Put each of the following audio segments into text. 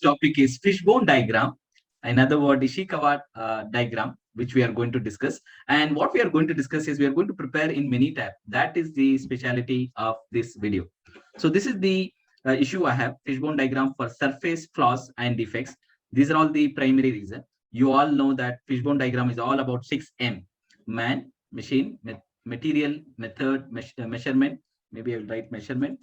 topic is fishbone diagram. Another word, Ishikawa diagram, which we are going to discuss. And what we are going to discuss is we are going to prepare in Minitab. That is the speciality of this video. So this is the issue I have, fishbone diagram for surface flaws and defects. These are all the primary reason. You all know that fishbone diagram is all about 6M: man, machine, material, method, measurement. Maybe I will write measurement,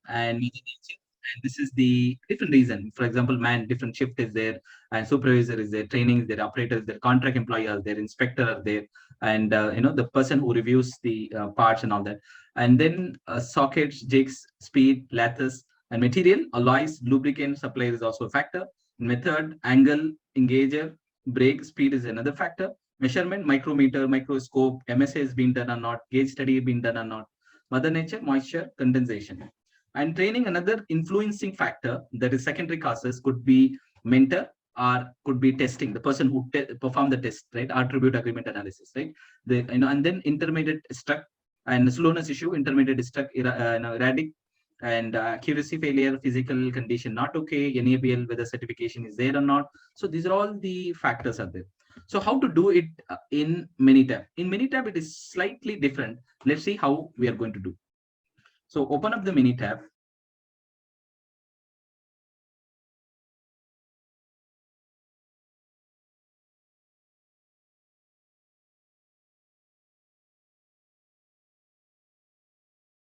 and nature. And this is the different reason. For example, man, different shift is there, and supervisor is there, training is there, operator is there, contract employee are there, inspector are there, and the person who reviews the parts and all that. And then sockets, jigs, speed, lattice, and material, alloys, lubricant, supply is also a factor. Method, angle, engager, brake, speed is another factor. Measurement, micrometer, microscope, MSA has been done or not, gauge study been done or not. Mother nature, moisture, condensation. And training, another influencing factor, that is secondary causes, could be mentor or could be testing, the person who perform the test, right? Attribute agreement analysis, right? And then intermediate struck and slowness issue, intermediate struck, erratic, and accuracy failure, physical condition not okay, NABL, whether certification is there or not. So these are all the factors are there. So how to do it in Minitab? In Minitab, it is slightly different. Let's see how we are going to do. So open up the Minitab.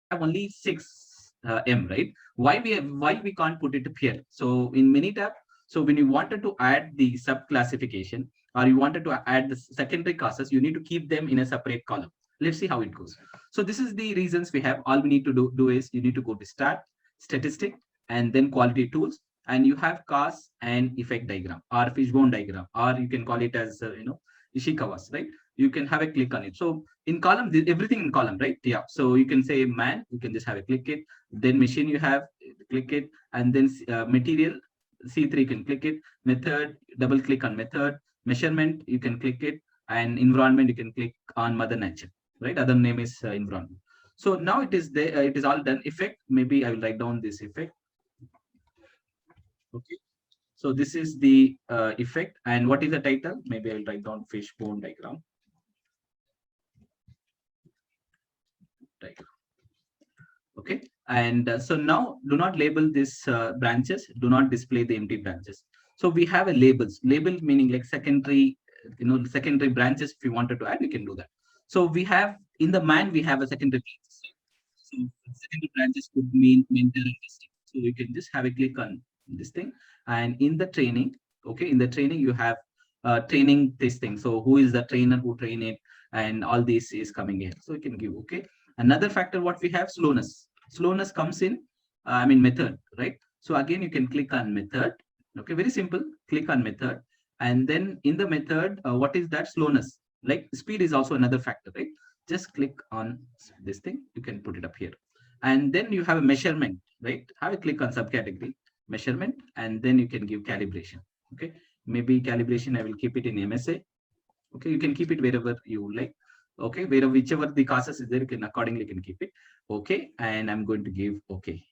Have only 6M, right? Why we can't put it up here? So in Minitab, so when you wanted to add the sub classification or you wanted to add the secondary causes, you need to keep them in a separate column. Let's see how it goes. So this is the reasons we have. All we need to do is you need to go to start, statistic, and then quality tools, and you have cause and effect diagram or fishbone diagram, or you can call it as Ishikawa's, right? You can have a click on it. So in column, everything in column, right? Yeah. So you can say man, you can just have a click it. Then machine, you have click it, and then material C3, you can click it. Method, double click on method. Measurement, you can click it, and environment, you can click on mother nature, right? Other name is environment. So now it is there. It is all done. Effect. Maybe I will write down this effect. Okay. So this is the effect, and what is the title? Maybe I'll write down fishbone diagram. Okay, and so now do not label this branches, do not display the empty branches. So we have a label meaning like secondary, secondary branches. If you wanted to add, you can do that. So we have in the man, we have a secondary branches. So secondary branches could mean mentor and testing. So you can just have a click on this thing, and in the training, okay, in the training you have training this thing. So who is the trainer who train it, and all this is coming here. So you can give okay. Another factor what we have, slowness. Slowness comes in, method, right? So again, you can click on method. Okay, very simple. Click on method, and then in the method, what is that slowness? Like speed is also another factor, right? Just click on this thing. You can put it up here, and then you have a measurement, right? Have a click on subcategory measurement, and then you can give calibration. Okay, maybe calibration I will keep it in MSA. Okay, you can keep it wherever you like. Okay, whichever the causes is there, you can accordingly can keep it. Okay, and I'm going to give okay.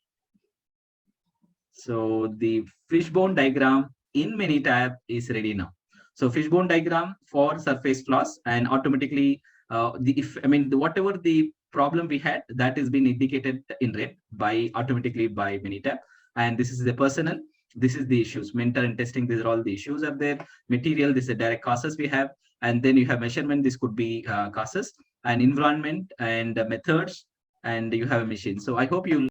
So the fishbone diagram in Minitab is ready now. So fishbone diagram for surface flaws, and automatically whatever the problem we had, that is been indicated in red by automatically by Minitab. And this is the personal, this is the issues, mentor and testing, these are all the issues are there. Material, this is the direct causes we have, and then you have measurement, this could be causes, and environment and methods, and you have a machine. So I hope you